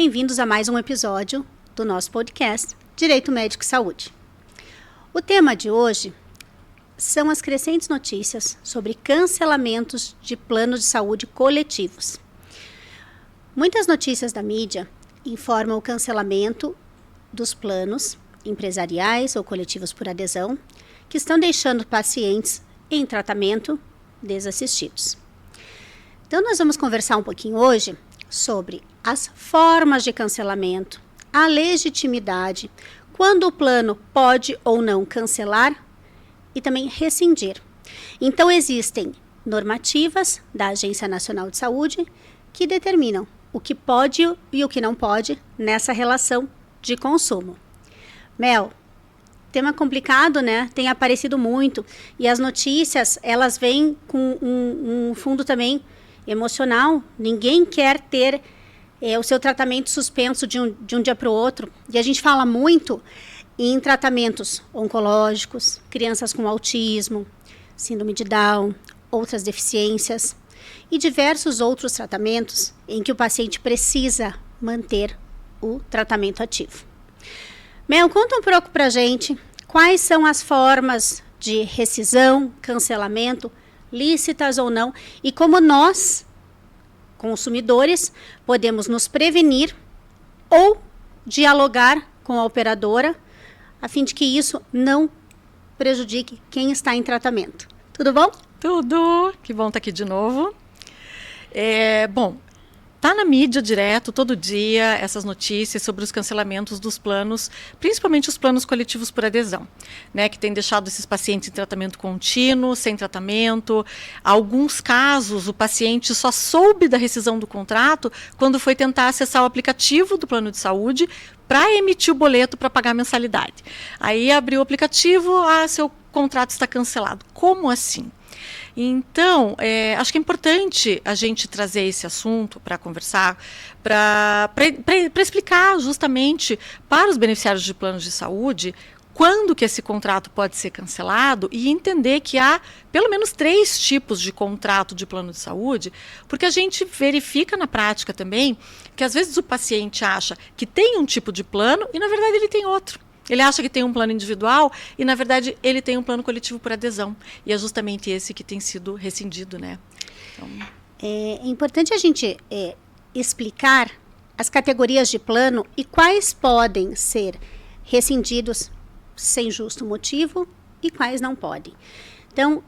bem-vindos a mais um episódio do nosso podcast Direito Médico e Saúde. O tema de hoje são as crescentes notícias sobre cancelamentos de planos de saúde coletivos. Muitas notícias da mídia informam o cancelamento dos planos empresariais ou coletivos por adesão que estão deixando pacientes em tratamento desassistidos. Então, nós vamos conversar um pouquinho hoje sobre as formas de cancelamento, a legitimidade, quando o plano pode ou não cancelar e também rescindir. Então, existem normativas da Agência Nacional de Saúde que determinam o que pode e o que não pode nessa relação de consumo. Mel, tema complicado, né? Tem aparecido muito e as notícias, elas vêm com um fundo também emocional. Ninguém quer ter o seu tratamento suspenso de um dia para o outro. E a gente fala muito em tratamentos oncológicos, crianças com autismo, síndrome de Down, outras deficiências e diversos outros tratamentos em que o paciente precisa manter o tratamento ativo. Mel, conta um pouco para a gente quais são as formas de rescisão, cancelamento, lícitas ou não, e como nós, consumidores, podemos nos prevenir ou dialogar com a operadora, a fim de que isso não prejudique quem está em tratamento. Tudo bom? Tudo! Que bom estar aqui de novo. Tá na mídia direto, todo dia, essas notícias sobre os cancelamentos dos planos, principalmente os planos coletivos por adesão, né, que tem deixado esses pacientes em tratamento contínuo, sem tratamento. Alguns casos, o paciente só soube da rescisão do contrato quando foi tentar acessar o aplicativo do plano de saúde para emitir o boleto para pagar a mensalidade. Aí abriu o aplicativo, seu contrato está cancelado. Como assim? Então, acho que é importante a gente trazer esse assunto para conversar, para explicar justamente para os beneficiários de planos de saúde quando que esse contrato pode ser cancelado e entender que há pelo menos 3 tipos de contrato de plano de saúde, porque a gente verifica na prática também que às vezes o paciente acha que tem um tipo de plano e na verdade ele tem outro. Ele acha que tem um plano individual e, na verdade, ele tem um plano coletivo por adesão. E é justamente esse que tem sido rescindido, né? Então... É importante a gente explicar as categorias de plano e quais podem ser rescindidos sem justo motivo e quais não podem. Então,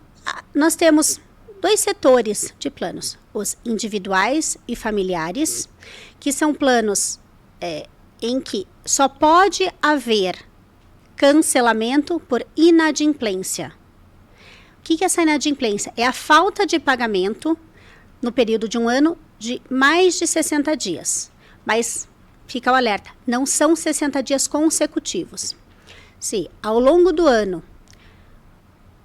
nós temos 2 setores de planos. Os individuais e familiares, que são planos... em que só pode haver cancelamento por inadimplência. O que é essa inadimplência? É a falta de pagamento no período de um ano de mais de 60 dias. Mas fica o alerta, não são 60 dias consecutivos. Se ao longo do ano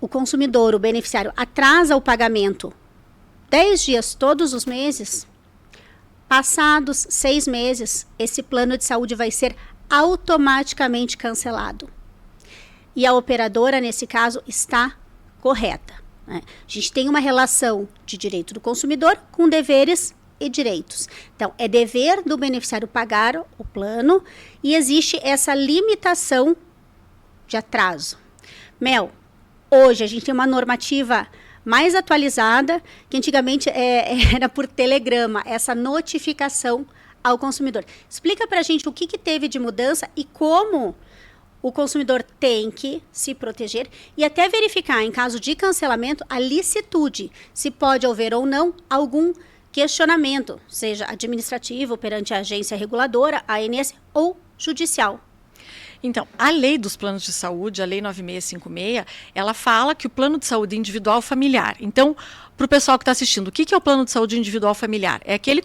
o consumidor, o beneficiário, atrasa o pagamento 10 dias todos os meses, passados 6 meses, esse plano de saúde vai ser automaticamente cancelado. E a operadora, nesse caso, está correta, né? A gente tem uma relação de direito do consumidor com deveres e direitos. Então, é dever do beneficiário pagar o plano e existe essa limitação de atraso. Mel, hoje a gente tem uma normativa mais atualizada, que antigamente era por telegrama, essa notificação ao consumidor. Explica para a gente o que teve de mudança e como o consumidor tem que se proteger e até verificar, em caso de cancelamento, a licitude, se pode haver ou não algum questionamento, seja administrativo perante a agência reguladora, a ANS, ou judicial. Então, a lei dos planos de saúde, a lei 9656, ela fala que o plano de saúde individual familiar. Então, para o pessoal que está assistindo, o que é o plano de saúde individual familiar? É aquele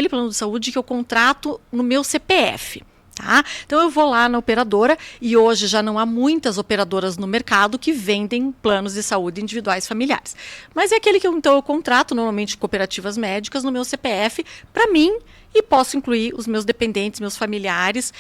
plano de saúde que eu contrato no meu CPF. Tá? Então eu vou lá na operadora e hoje já não há muitas operadoras no mercado que vendem planos de saúde individuais familiares. Mas é aquele que eu contrato normalmente cooperativas médicas no meu CPF para mim e posso incluir os meus dependentes, meus familiares,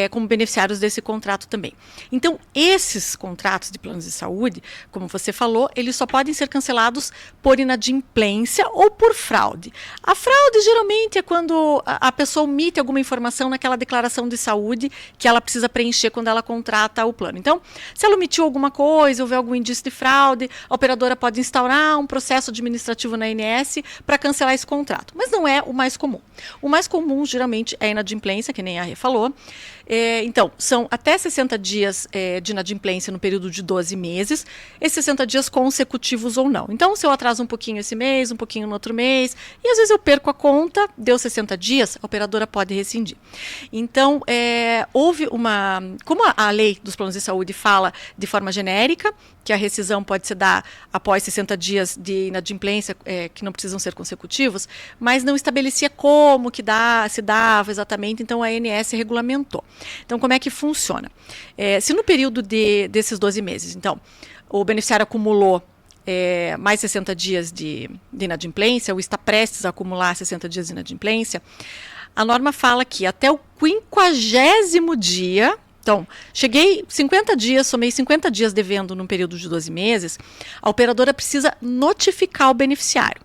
como beneficiários desse contrato também. Então, esses contratos de planos de saúde, como você falou, eles só podem ser cancelados por inadimplência ou por fraude. A fraude geralmente é quando a pessoa omite alguma informação naquela declaração de saúde que ela precisa preencher quando ela contrata o plano. Então, se ela omitiu alguma coisa, houver algum indício de fraude, a operadora pode instaurar um processo administrativo na ANS para cancelar esse contrato. Mas não é o mais comum. O mais comum, geralmente, é a inadimplência, que nem a Rê falou. Então, são até 60 dias de inadimplência no período de 12 meses, esses 60 dias consecutivos ou não. Então, se eu atraso um pouquinho esse mês, um pouquinho no outro mês, e às vezes eu perco a conta, deu 60 dias, a operadora pode rescindir. Então, houve uma... Como a lei dos planos de saúde fala de forma genérica, que a rescisão pode se dar após 60 dias de inadimplência, que não precisam ser consecutivos, mas não estabelecia como que se dava exatamente, então a ANS regulamentou. Então, como é que funciona? Se no período desses 12 meses, então, o beneficiário acumulou mais 60 dias de inadimplência, ou está prestes a acumular 60 dias de inadimplência, a norma fala que até o 50º dia... Então, cheguei 50 dias, somei 50 dias devendo num período de 12 meses, a operadora precisa notificar o beneficiário.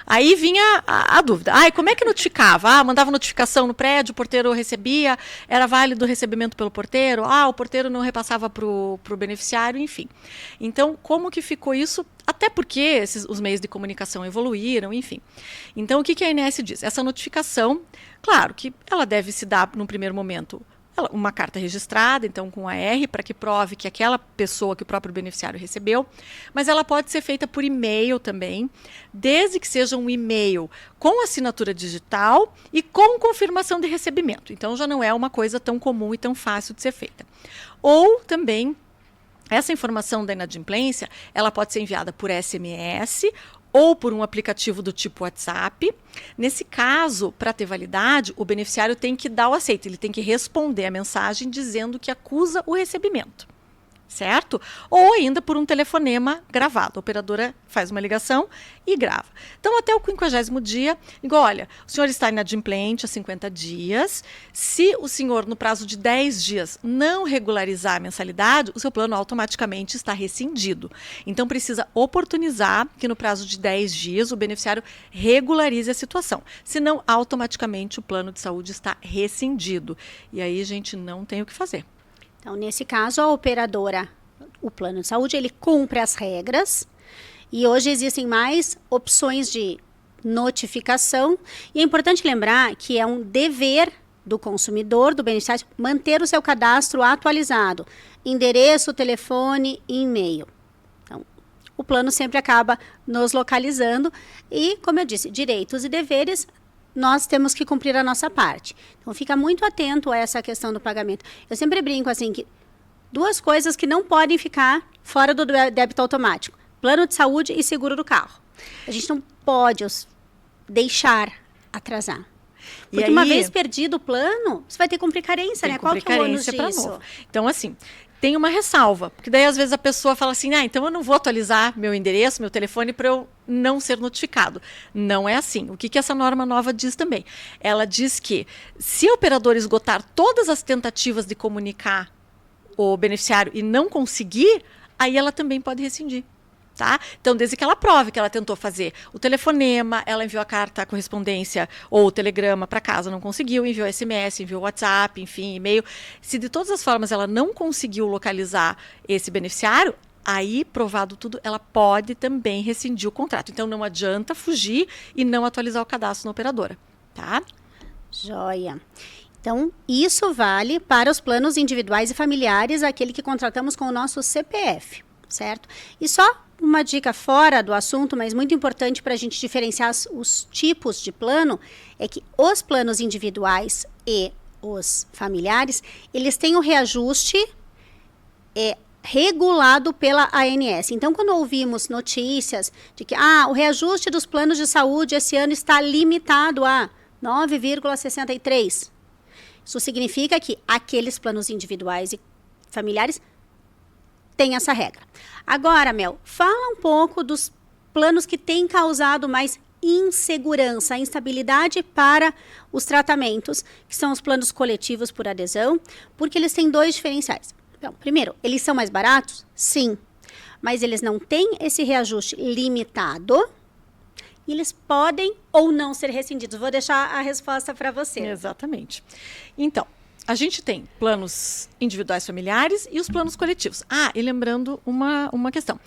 Aí vinha a dúvida. Como é que notificava? Mandava notificação no prédio, o porteiro recebia, era válido o recebimento pelo porteiro, o porteiro não repassava para o beneficiário, enfim. Então, como que ficou isso? Até porque os meios de comunicação evoluíram, enfim. Então, o que a ANS diz? Essa notificação, claro que ela deve se dar, num primeiro momento, uma carta registrada, então com AR, para que prove que aquela pessoa que o próprio beneficiário recebeu, mas ela pode ser feita por e-mail também, desde que seja um e-mail com assinatura digital e com confirmação de recebimento. Então já não é uma coisa tão comum e tão fácil de ser feita. Ou também, essa informação da inadimplência, ela pode ser enviada por SMS ou por um aplicativo do tipo WhatsApp. Nesse caso, para ter validade, o beneficiário tem que dar o aceite, ele tem que responder a mensagem dizendo que acusa o recebimento, certo? Ou ainda por um telefonema gravado. A operadora faz uma ligação e grava. Então, até o 50º dia, digo, olha, o senhor está inadimplente há 50 dias. Se o senhor, no prazo de 10 dias, não regularizar a mensalidade, o seu plano automaticamente está rescindido. Então, precisa oportunizar que no prazo de 10 dias o beneficiário regularize a situação. Senão, automaticamente o plano de saúde está rescindido. E aí, a gente não tem o que fazer. Então, nesse caso, a operadora, o plano de saúde, ele cumpre as regras e hoje existem mais opções de notificação. E é importante lembrar que é um dever do consumidor, do beneficiário, manter o seu cadastro atualizado, endereço, telefone e e-mail. Então, o plano sempre acaba nos localizando e, como eu disse, direitos e deveres, nós temos que cumprir a nossa parte. Então, fica muito atento a essa questão do pagamento. Eu sempre brinco assim, que duas coisas que não podem ficar fora do débito automático: plano de saúde e seguro do carro. A gente não pode deixar atrasar. Porque aí, uma vez perdido o plano, você vai ter que cumprir carência, né? Qual que é o ônus disso? Então, assim, tem uma ressalva, porque daí às vezes a pessoa fala assim, então eu não vou atualizar meu endereço, meu telefone para eu não ser notificado. Não é assim. O que essa norma nova diz também? Ela diz que se a operadora esgotar todas as tentativas de comunicar o beneficiário e não conseguir, aí ela também pode rescindir. Tá? Então, desde que ela prove que ela tentou fazer o telefonema, ela enviou a carta, a correspondência ou o telegrama para casa, não conseguiu, enviou SMS, enviou WhatsApp, enfim, e-mail. Se de todas as formas ela não conseguiu localizar esse beneficiário, aí, provado tudo, ela pode também rescindir o contrato. Então, não adianta fugir e não atualizar o cadastro na operadora. Tá? Joia. Então, isso vale para os planos individuais e familiares, aquele que contratamos com o nosso CPF, certo? E só uma dica fora do assunto, mas muito importante para a gente diferenciar os tipos de plano, é que os planos individuais e os familiares, eles têm o reajuste regulado pela ANS. Então, quando ouvimos notícias de que o reajuste dos planos de saúde esse ano está limitado a 9,63, isso significa que aqueles planos individuais e familiares têm essa regra. Agora, Mel, fala um pouco dos planos que têm causado mais insegurança, a instabilidade para os tratamentos, que são os planos coletivos por adesão, porque eles têm dois diferenciais. Então, primeiro, eles são mais baratos? Sim, mas eles não têm esse reajuste limitado e eles podem ou não ser rescindidos. Vou deixar a resposta para você. Exatamente. Então, a gente tem planos individuais familiares e os planos coletivos. E lembrando uma questão.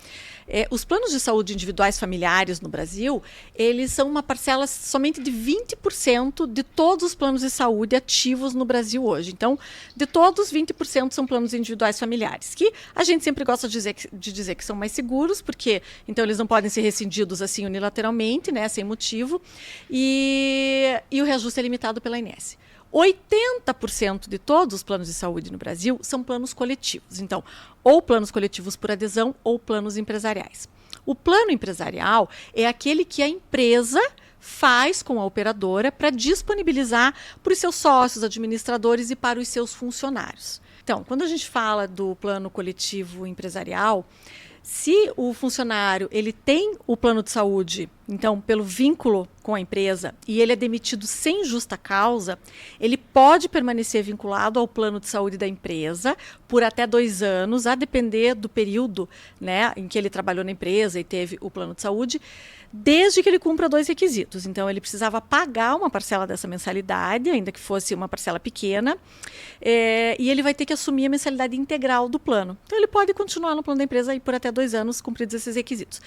Os planos de saúde individuais familiares no Brasil, eles são uma parcela somente de 20% de todos os planos de saúde ativos no Brasil hoje. Então, de todos, 20% são planos individuais familiares, que a gente sempre gosta de dizer que são mais seguros, porque então eles não podem ser rescindidos assim unilateralmente, né, sem motivo, e o reajuste é limitado pela ANS. 80% de todos os planos de saúde no Brasil são planos coletivos. Então, ou planos coletivos por adesão ou planos empresariais. O plano empresarial é aquele que a empresa faz com a operadora para disponibilizar para os seus sócios, administradores e para os seus funcionários. Então, quando a gente fala do plano coletivo empresarial, se o funcionário ele tem o plano de saúde, então pelo vínculo com a empresa, e ele é demitido sem justa causa, ele pode permanecer vinculado ao plano de saúde da empresa por até 2 anos, a depender do período, né, em que ele trabalhou na empresa e teve o plano de saúde, desde que ele cumpra 2 requisitos. Então, ele precisava pagar uma parcela dessa mensalidade, ainda que fosse uma parcela pequena, e ele vai ter que assumir a mensalidade integral do plano. Então, ele pode continuar no plano da empresa e por até 2 anos cumpridos esses requisitos.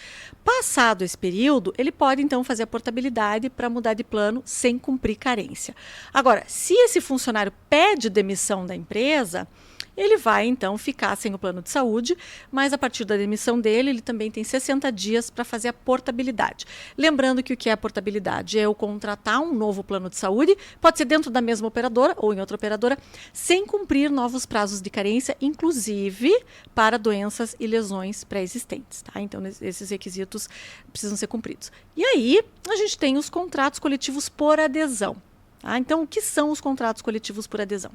Passado esse período, ele pode, então, fazer a portabilidade para mudar de plano sem cumprir carência. Agora, se esse funcionário pede demissão da empresa, ele vai, então, ficar sem o plano de saúde, mas a partir da demissão dele, ele também tem 60 dias para fazer a portabilidade. Lembrando que o que é a portabilidade? É eu contratar um novo plano de saúde, pode ser dentro da mesma operadora ou em outra operadora, sem cumprir novos prazos de carência, inclusive para doenças e lesões pré-existentes. Tá? Então, esses requisitos precisam ser cumpridos. E aí, a gente tem os contratos coletivos por adesão. Tá? Então, o que são os contratos coletivos por adesão?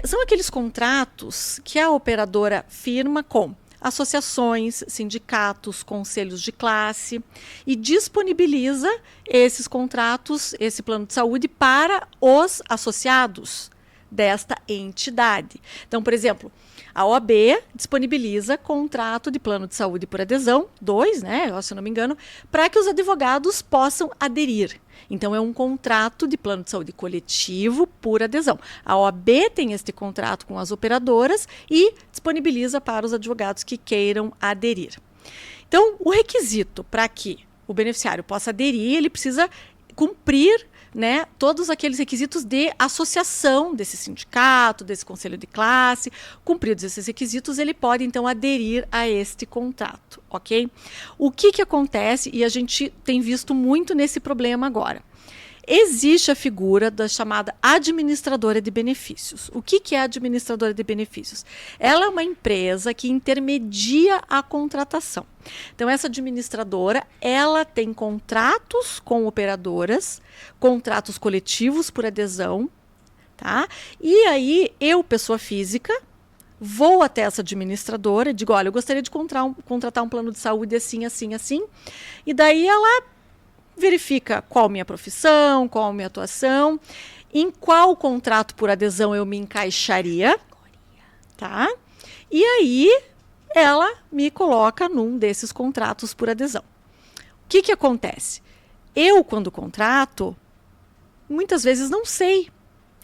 São aqueles contratos que a operadora firma com associações, sindicatos, conselhos de classe e disponibiliza esses contratos, esse plano de saúde para os associados desta entidade. Então, por exemplo, a OAB disponibiliza contrato de plano de saúde por adesão, 2, né, se eu não me engano, para que os advogados possam aderir. Então, é um contrato de plano de saúde coletivo por adesão. A OAB tem este contrato com as operadoras e disponibiliza para os advogados que queiram aderir. Então, o requisito para que o beneficiário possa aderir, ele precisa cumprir, né, todos aqueles requisitos de associação desse sindicato, desse conselho de classe. Cumpridos esses requisitos, ele pode, então, aderir a este contrato, ok? O que acontece, e a gente tem visto muito nesse problema agora? Existe a figura da chamada administradora de benefícios. O que é a administradora de benefícios? Ela é uma empresa que intermedia a contratação. Então, essa administradora, ela tem contratos com operadoras, contratos coletivos por adesão, tá? E aí, eu, pessoa física, vou até essa administradora e digo, olha, eu gostaria de contratar um plano de saúde assim, assim, assim. E daí ela verifica qual minha profissão, qual minha atuação, em qual contrato por adesão eu me encaixaria, tá? E aí ela me coloca num desses contratos por adesão. O que acontece? Eu, quando contrato, muitas vezes não sei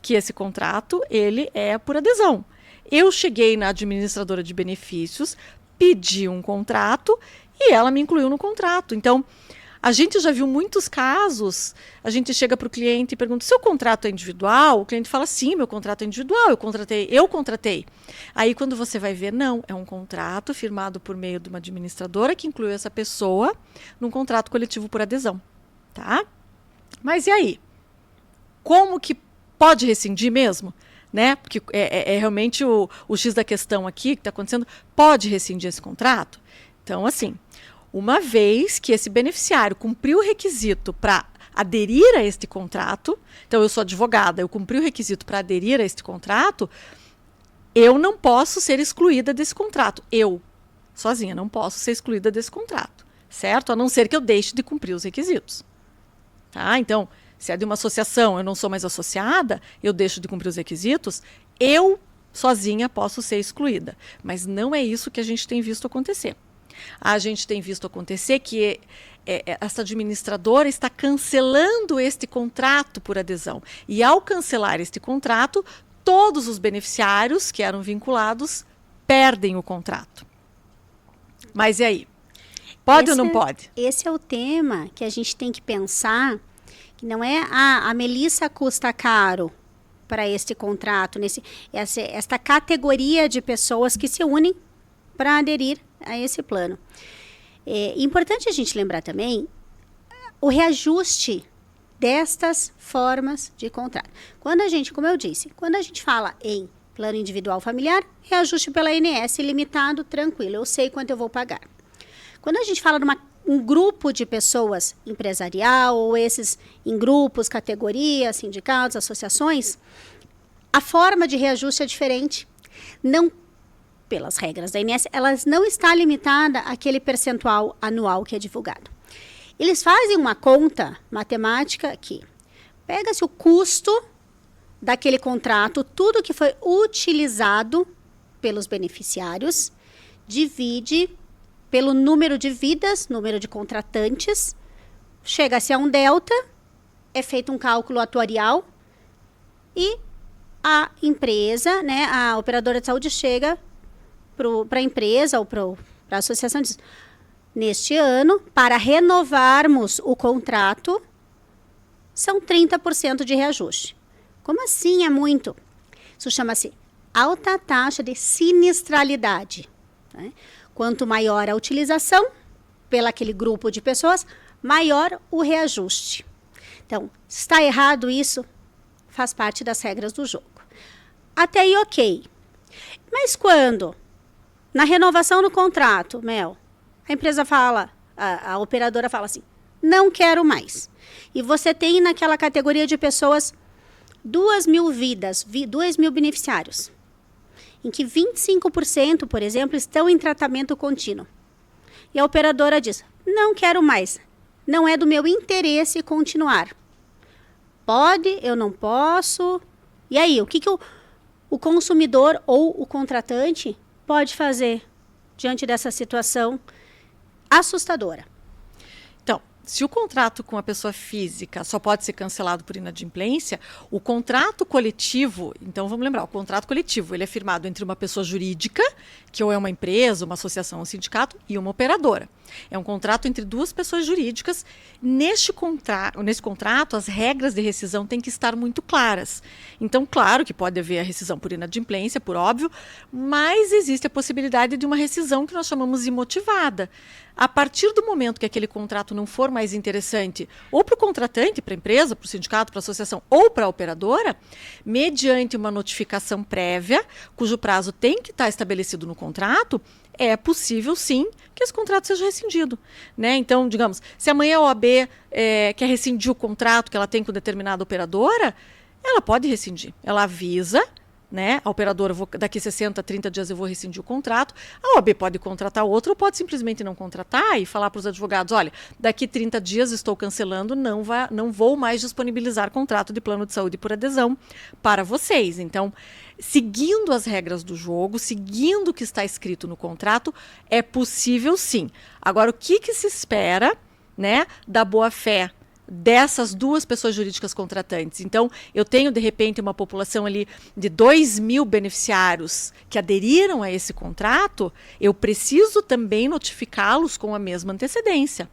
que esse contrato ele é por adesão. Eu cheguei na administradora de benefícios, pedi um contrato e ela me incluiu no contrato. Então, a gente já viu muitos casos, a gente chega para o cliente e pergunta, seu contrato é individual? O cliente fala, sim, meu contrato é individual, eu contratei. Aí quando você vai ver, não, é um contrato firmado por meio de uma administradora que incluiu essa pessoa num contrato coletivo por adesão, tá? Mas e aí? Como que pode rescindir mesmo? Né? Porque é realmente o X da questão aqui que está acontecendo, pode rescindir esse contrato? Então, assim, uma vez que esse beneficiário cumpriu o requisito para aderir a este contrato, então eu sou advogada, eu cumpri o requisito para aderir a este contrato, eu não posso ser excluída desse contrato. Eu, sozinha, não posso ser excluída desse contrato, certo? A não ser que eu deixe de cumprir os requisitos. Tá? Então, se é de uma associação, eu não sou mais associada, eu deixo de cumprir os requisitos, eu sozinha posso ser excluída. Mas não é isso que a gente tem visto acontecer. A gente tem visto acontecer que essa administradora está cancelando este contrato por adesão. E ao cancelar este contrato, todos os beneficiários que eram vinculados perdem o contrato. Mas e aí? Pode ou não pode? Esse é o tema que a gente tem que pensar, que não é a Melissa custa caro para este contrato, esta categoria de pessoas que se unem para aderir a esse plano. É importante a gente lembrar também o reajuste destas formas de contrato. Quando a gente, como eu disse, quando a gente fala em plano individual familiar, reajuste pela ANS limitado, tranquilo, eu sei quanto eu vou pagar. Quando a gente fala de um grupo de pessoas empresarial, ou esses em grupos, categorias, sindicatos, associações, a forma de reajuste é diferente. Não, pelas regras da ANS, elas não está limitada àquele percentual anual que é divulgado. Eles fazem uma conta matemática que pega-se o custo daquele contrato, tudo que foi utilizado pelos beneficiários, divide pelo número de vidas, número de contratantes, chega-se a um delta, é feito um cálculo atuarial e a empresa, né, a operadora de saúde chega para a empresa ou para a associação e diz: neste ano, para renovarmos o contrato, são 30% de reajuste. Como assim é muito? Isso chama-se alta taxa de sinistralidade. Né? Quanto maior a utilização pelaquele grupo de pessoas, maior o reajuste. Então, se está errado isso, faz parte das regras do jogo. Até aí, ok. Mas quando, na renovação do contrato, Mel, a empresa fala, a operadora fala assim, não quero mais. E você tem naquela categoria de pessoas 2.000 vidas, 2.000 beneficiários, em que 25%, por exemplo, estão em tratamento contínuo. E a operadora diz, não quero mais, não é do meu interesse continuar. Pode, eu não posso. E aí, o que o consumidor ou o contratante pode fazer diante dessa situação assustadora? Então, se o contrato com a pessoa física só pode ser cancelado por inadimplência, o contrato coletivo, então vamos lembrar, o contrato coletivo, ele é firmado entre uma pessoa jurídica, que ou é uma empresa, uma associação, um sindicato, e uma operadora. É um contrato entre duas pessoas jurídicas. Nesse contrato, as regras de rescisão têm que estar muito claras. Então, claro que pode haver a rescisão por inadimplência, por óbvio, mas existe a possibilidade de uma rescisão que nós chamamos imotivada. A partir do momento que aquele contrato não for mais interessante, ou para o contratante, para a empresa, para o sindicato, para a associação, ou para a operadora, mediante uma notificação prévia, cujo prazo tem que estar estabelecido no contrato, é possível, sim, que esse contrato seja rescindido. Né? Então, digamos, se amanhã a OAB quer rescindir o contrato que ela tem com determinada operadora, ela pode rescindir. Ela avisa, né? A operadora, daqui 60, 30 dias eu vou rescindir o contrato. A OAB pode contratar outra ou pode simplesmente não contratar e falar para os advogados, olha, daqui 30 dias estou cancelando, não vou mais disponibilizar contrato de plano de saúde por adesão para vocês. Então, seguindo as regras do jogo, seguindo o que está escrito no contrato, é possível sim. Agora, o que se espera, né, da boa-fé dessas duas pessoas jurídicas contratantes? Então, eu tenho, de repente, uma população ali de 2.000 beneficiários que aderiram a esse contrato, eu preciso também notificá-los com a mesma antecedência.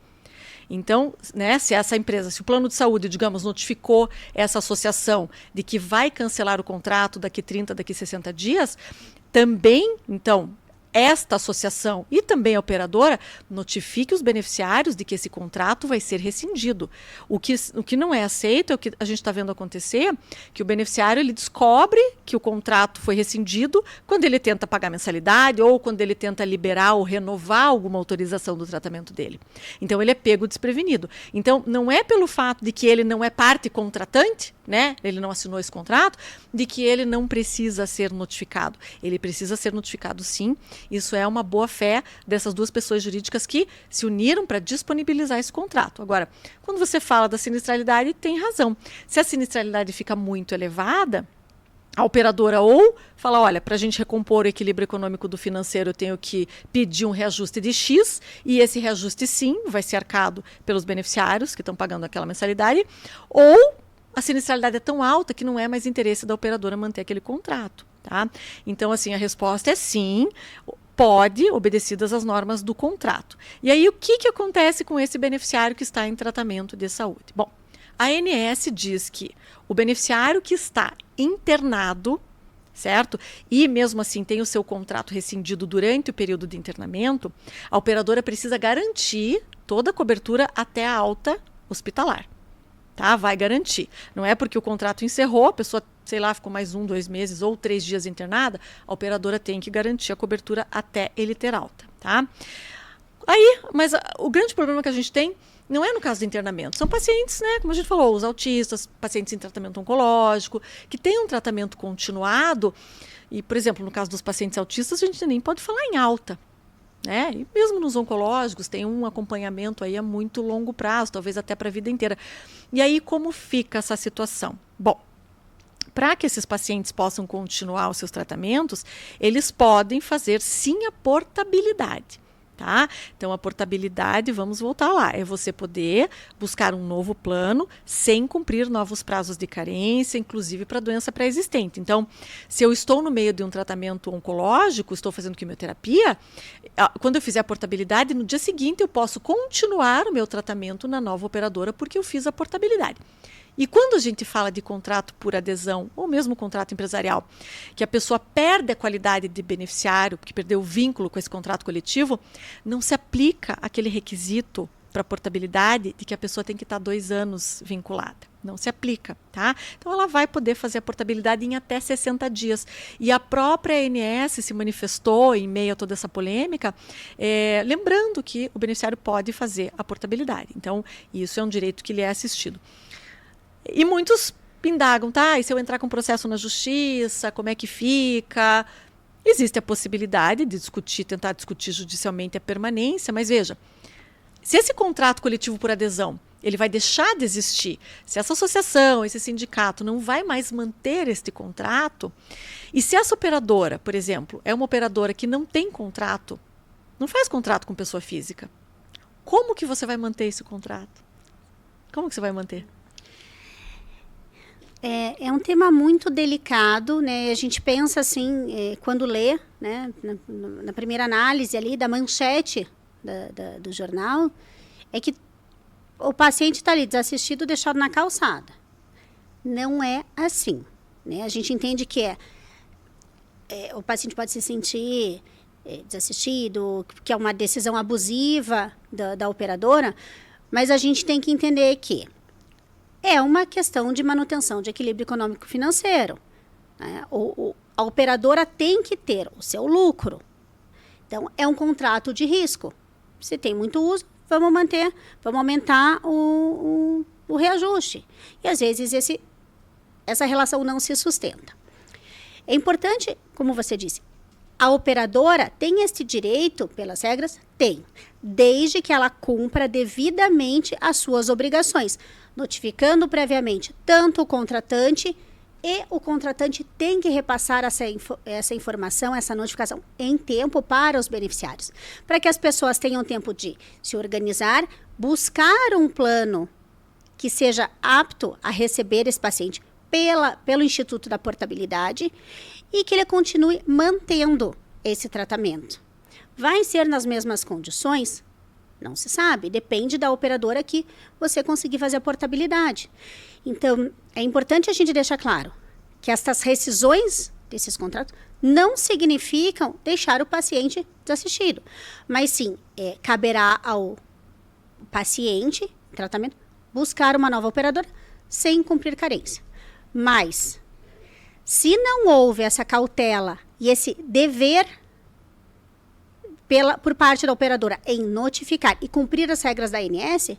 Então, né, se o plano de saúde, digamos, notificou essa associação de que vai cancelar o contrato daqui 30, daqui 60 dias, também, então, esta associação e também a operadora notifique os beneficiários de que esse contrato vai ser rescindido. O que não é aceito é o que a gente está vendo acontecer, que o beneficiário ele descobre que o contrato foi rescindido quando ele tenta pagar mensalidade ou quando ele tenta liberar ou renovar alguma autorização do tratamento dele. Então, ele é pego desprevenido. Então, não é pelo fato de que ele não é parte contratante né? Ele não assinou esse contrato, de que ele não precisa ser notificado. Ele precisa ser notificado, sim. Isso é uma boa-fé dessas duas pessoas jurídicas que se uniram para disponibilizar esse contrato. Agora, quando você fala da sinistralidade, tem razão. Se a sinistralidade fica muito elevada, a operadora ou fala, olha, para a gente recompor o equilíbrio econômico do financeiro, eu tenho que pedir um reajuste de X, e esse reajuste, sim, vai ser arcado pelos beneficiários que estão pagando aquela mensalidade, ou a sinistralidade é tão alta que não é mais interesse da operadora manter aquele contrato. Tá? Então, assim, a resposta é sim, pode, obedecidas as normas do contrato. E aí, o que acontece com esse beneficiário que está em tratamento de saúde? Bom, a ANS diz que o beneficiário que está internado, certo? E mesmo assim tem o seu contrato rescindido durante o período de internamento, a operadora precisa garantir toda a cobertura até a alta hospitalar. Tá? Vai garantir. Não é porque o contrato encerrou, a pessoa, sei lá, ficou mais 1, 2 meses ou 3 dias internada, a operadora tem que garantir a cobertura até ele ter alta. Tá? Aí, mas o grande problema que a gente tem não é no caso do internamento. São pacientes, né, como a gente falou, os autistas, pacientes em tratamento oncológico, que têm um tratamento continuado. E, por exemplo, no caso dos pacientes autistas, a gente nem pode falar em alta. Né? E mesmo nos oncológicos, tem um acompanhamento aí a muito longo prazo, talvez até para a vida inteira. E aí, como fica essa situação? Bom, para que esses pacientes possam continuar os seus tratamentos, eles podem fazer sim a portabilidade. Tá? Então, a portabilidade, vamos voltar lá, é você poder buscar um novo plano sem cumprir novos prazos de carência, inclusive para doença pré-existente. Então, se eu estou no meio de um tratamento oncológico, estou fazendo quimioterapia, quando eu fizer a portabilidade, no dia seguinte eu posso continuar o meu tratamento na nova operadora porque eu fiz a portabilidade. E quando a gente fala de contrato por adesão, ou mesmo contrato empresarial, que a pessoa perde a qualidade de beneficiário, porque perdeu o vínculo com esse contrato coletivo, não se aplica aquele requisito para portabilidade de que a pessoa tem que estar 2 anos vinculada. Não se aplica, tá? Então ela vai poder fazer a portabilidade em até 60 dias. E a própria ANS se manifestou em meio a toda essa polêmica, lembrando que o beneficiário pode fazer a portabilidade. Então, isso é um direito que lhe é assistido. E muitos indagam, tá? E se eu entrar com processo na justiça, como é que fica? Existe a possibilidade de tentar discutir judicialmente a permanência, mas veja, se esse contrato coletivo por adesão, ele vai deixar de existir, se essa associação, esse sindicato não vai mais manter este contrato, e se essa operadora, por exemplo, é uma operadora que não tem contrato, não faz contrato com pessoa física, como que você vai manter esse contrato? Como que você vai manter? É um tema muito delicado, né? A gente pensa assim, quando lê, né, na primeira análise ali da manchete do jornal, é que o paciente está ali desassistido, deixado na calçada. Não é assim, né? A gente entende que o paciente pode se sentir desassistido, que é uma decisão abusiva da operadora, mas a gente tem que entender que é uma questão de manutenção de equilíbrio econômico-financeiro. Né? A operadora tem que ter o seu lucro. Então, é um contrato de risco. Se tem muito uso, vamos aumentar o reajuste. E, às vezes, essa relação não se sustenta. É importante, como você disse, a operadora tem este direito, pelas regras? Tem, desde que ela cumpra devidamente as suas obrigações, notificando previamente tanto o contratante, e o contratante tem que repassar essa informação, essa notificação em tempo para os beneficiários, para que as pessoas tenham tempo de se organizar, buscar um plano que seja apto a receber esse paciente pelo Instituto da Portabilidade e que ele continue mantendo esse tratamento. Vai ser nas mesmas condições? Não se sabe, depende da operadora que você conseguir fazer a portabilidade. Então, é importante a gente deixar claro que estas rescisões desses contratos não significam deixar o paciente desassistido, mas sim, caberá ao paciente, tratamento, buscar uma nova operadora sem cumprir carência. Mas, se não houve essa cautela e esse dever por parte da operadora em notificar e cumprir as regras da ANS,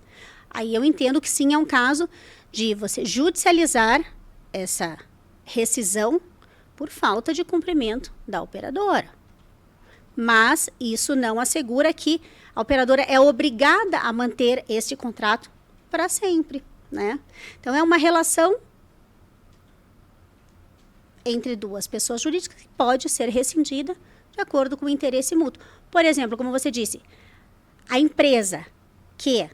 aí eu entendo que sim, é um caso de você judicializar essa rescisão por falta de cumprimento da operadora. Mas isso não assegura que a operadora é obrigada a manter este contrato para sempre, né? Então, é uma relação entre duas pessoas jurídicas que pode ser rescindida de acordo com o interesse mútuo. Por exemplo, como você disse, a empresa que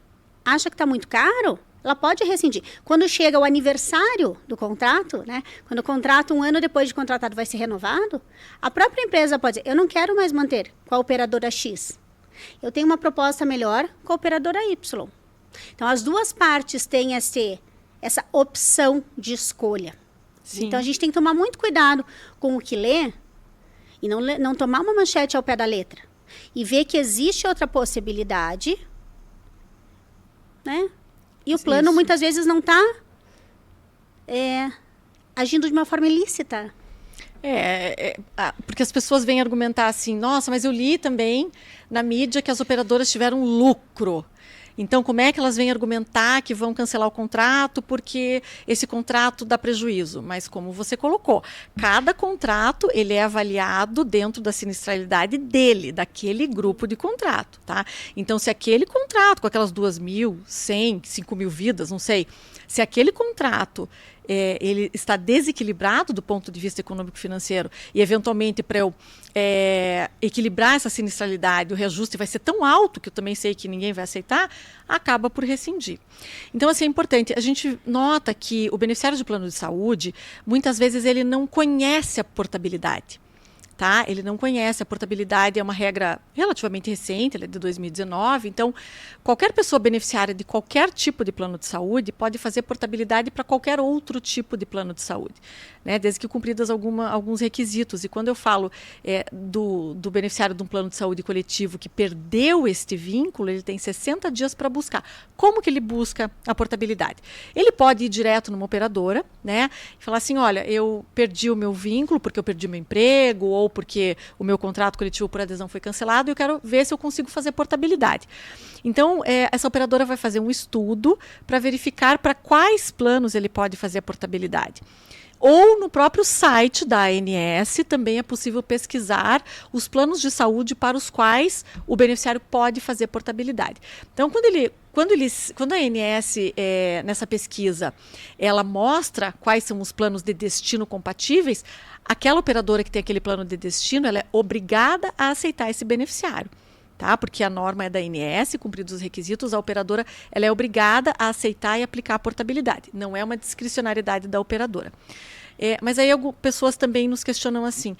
acha que está muito caro, ela pode rescindir. Quando chega o aniversário do contrato, né? Quando o contrato, 1 ano depois de contratado, vai ser renovado, a própria empresa pode dizer, eu não quero mais manter com a operadora X. Eu tenho uma proposta melhor com a operadora Y. Então, as duas partes têm essa opção de escolha. Sim. Então, a gente tem que tomar muito cuidado com o que lê e não tomar uma manchete ao pé da letra. E ver que existe outra possibilidade, né? E o plano, isso, muitas vezes, não está agindo de uma forma ilícita. Porque as pessoas vêm argumentar assim, nossa, mas eu li também na mídia que as operadoras tiveram lucro. Então, como é que elas vêm argumentar que vão cancelar o contrato porque esse contrato dá prejuízo? Mas como você colocou, cada contrato ele é avaliado dentro da sinistralidade dele, daquele grupo de contrato, tá? Então, se aquele contrato com aquelas 2.100, 5.000 vidas, não sei, se aquele contrato ele está desequilibrado do ponto de vista econômico-financeiro e, eventualmente, para eu equilibrar essa sinistralidade, o reajuste vai ser tão alto que eu também sei que ninguém vai aceitar, acaba por rescindir. Então, assim, é importante. A gente nota que o beneficiário de plano de saúde, muitas vezes, ele não conhece a portabilidade. Tá? Ele não conhece, a portabilidade é uma regra relativamente recente, ela é de 2019, então qualquer pessoa beneficiária de qualquer tipo de plano de saúde pode fazer portabilidade para qualquer outro tipo de plano de saúde, né? Desde que cumpridas alguns requisitos. E quando eu falo do beneficiário de um plano de saúde coletivo que perdeu este vínculo, ele tem 60 dias para buscar. Como que ele busca a portabilidade? Ele pode ir direto numa operadora, né? E falar assim, olha, eu perdi o meu vínculo porque eu perdi meu emprego ou porque o meu contrato coletivo por adesão foi cancelado e eu quero ver se eu consigo fazer portabilidade. Então, essa operadora vai fazer um estudo para verificar para quais planos ele pode fazer a portabilidade. Ou no próprio site da ANS também é possível pesquisar os planos de saúde para os quais o beneficiário pode fazer portabilidade. Então, quando a ANS, nessa pesquisa, ela mostra quais são os planos de destino compatíveis, aquela operadora que tem aquele plano de destino, ela é obrigada a aceitar esse beneficiário. Tá? Porque a norma é da ANS, cumpridos os requisitos, a operadora ela é obrigada a aceitar e aplicar a portabilidade. Não é uma discricionariedade da operadora. Mas aí pessoas também nos questionam assim,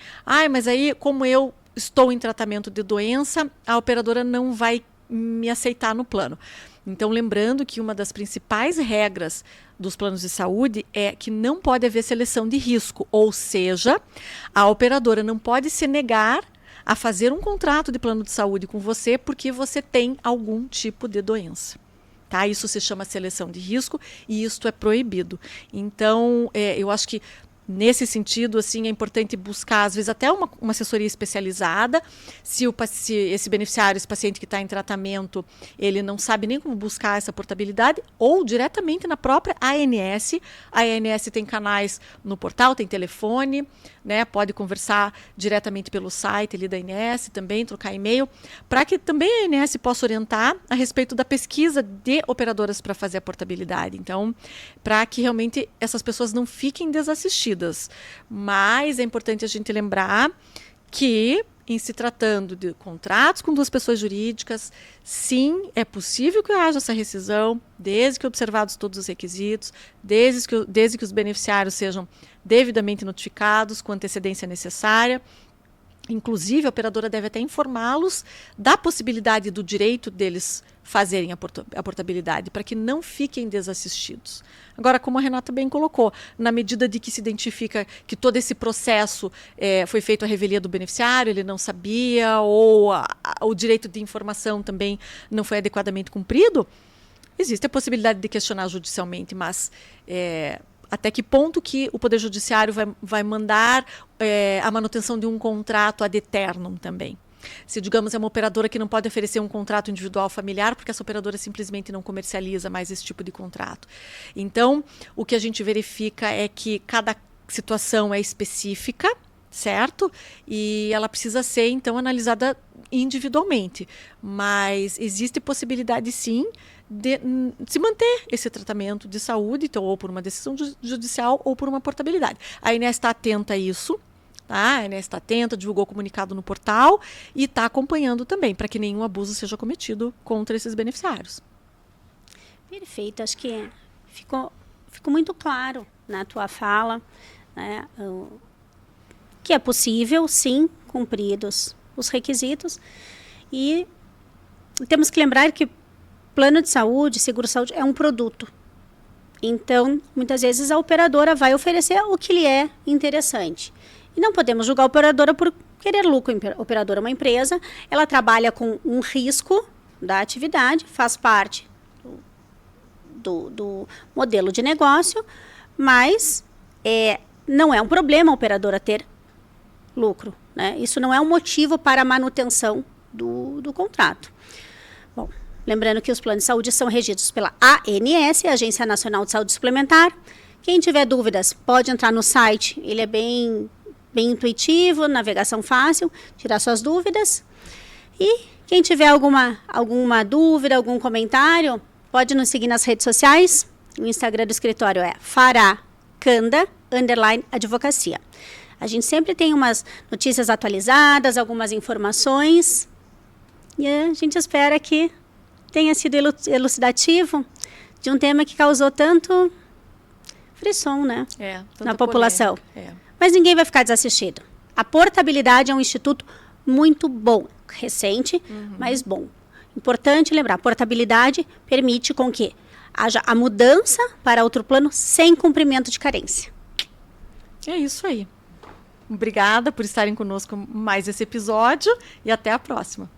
mas aí como eu estou em tratamento de doença, a operadora não vai me aceitar no plano. Então, lembrando que uma das principais regras dos planos de saúde é que não pode haver seleção de risco, ou seja, a operadora não pode se negar a fazer um contrato de plano de saúde com você porque você tem algum tipo de doença. Tá? Isso se chama seleção de risco e isto é proibido. Então, eu acho que nesse sentido, assim, é importante buscar, às vezes, até uma assessoria especializada. Se esse beneficiário, esse paciente que está em tratamento, ele não sabe nem como buscar essa portabilidade, ou diretamente na própria ANS. A ANS tem canais no portal, tem telefone, né? Pode conversar diretamente pelo site ali da ANS, também trocar e-mail, para que também a ANS possa orientar a respeito da pesquisa de operadoras para fazer a portabilidade. Então, para que realmente essas pessoas não fiquem desassistidas. Mas é importante a gente lembrar que, em se tratando de contratos com duas pessoas jurídicas, sim, é possível que haja essa rescisão, desde que observados todos os requisitos, desde que os beneficiários sejam devidamente notificados com antecedência necessária. Inclusive, a operadora deve até informá-los da possibilidade do direito deles fazerem a portabilidade, para que não fiquem desassistidos. Agora, como a Renata bem colocou, na medida de que se identifica que todo esse processo foi feito à revelia do beneficiário, ele não sabia, ou o direito de informação também não foi adequadamente cumprido, existe a possibilidade de questionar judicialmente, mas até que ponto que o Poder Judiciário vai mandar a manutenção de um contrato ad eternum também. Se, digamos, é uma operadora que não pode oferecer um contrato individual familiar, porque essa operadora simplesmente não comercializa mais esse tipo de contrato. Então, o que a gente verifica é que cada situação é específica, certo? E ela precisa ser, então, analisada individualmente. Mas existe possibilidade, sim, de se manter esse tratamento de saúde, então, ou por uma decisão judicial ou por uma portabilidade. A Inés está atenta a isso. Tá? A Inés está atenta, divulgou o comunicado no portal e está acompanhando também, para que nenhum abuso seja cometido contra esses beneficiários. Perfeito, acho que ficou muito claro na tua fala, né, que é possível, sim, cumpridos os requisitos, e temos que lembrar que plano de saúde, seguro-saúde, é um produto. Então, muitas vezes a operadora vai oferecer o que lhe é interessante. E não podemos julgar a operadora por querer lucro. A operadora é uma empresa, ela trabalha com um risco da atividade, faz parte do modelo de negócio, mas não é um problema a operadora ter lucro, né? Isso não é um motivo para a manutenção do contrato. Bom, lembrando que os planos de saúde são regidos pela ANS, Agência Nacional de Saúde Suplementar. Quem tiver dúvidas pode entrar no site, ele é bem intuitivo, navegação fácil, tirar suas dúvidas. E quem tiver alguma dúvida, algum comentário, pode nos seguir nas redes sociais. O Instagram do escritório é faracanda_advocacia. A gente sempre tem umas notícias atualizadas, algumas informações. E a gente espera que tenha sido elucidativo de um tema que causou tanto frisson, né? Na população. Mas ninguém vai ficar desassistido. A portabilidade é um instituto muito bom, recente, mas bom. Importante lembrar, a portabilidade permite com que haja a mudança para outro plano sem cumprimento de carência. É isso aí. Obrigada por estarem conosco mais esse episódio e até a próxima.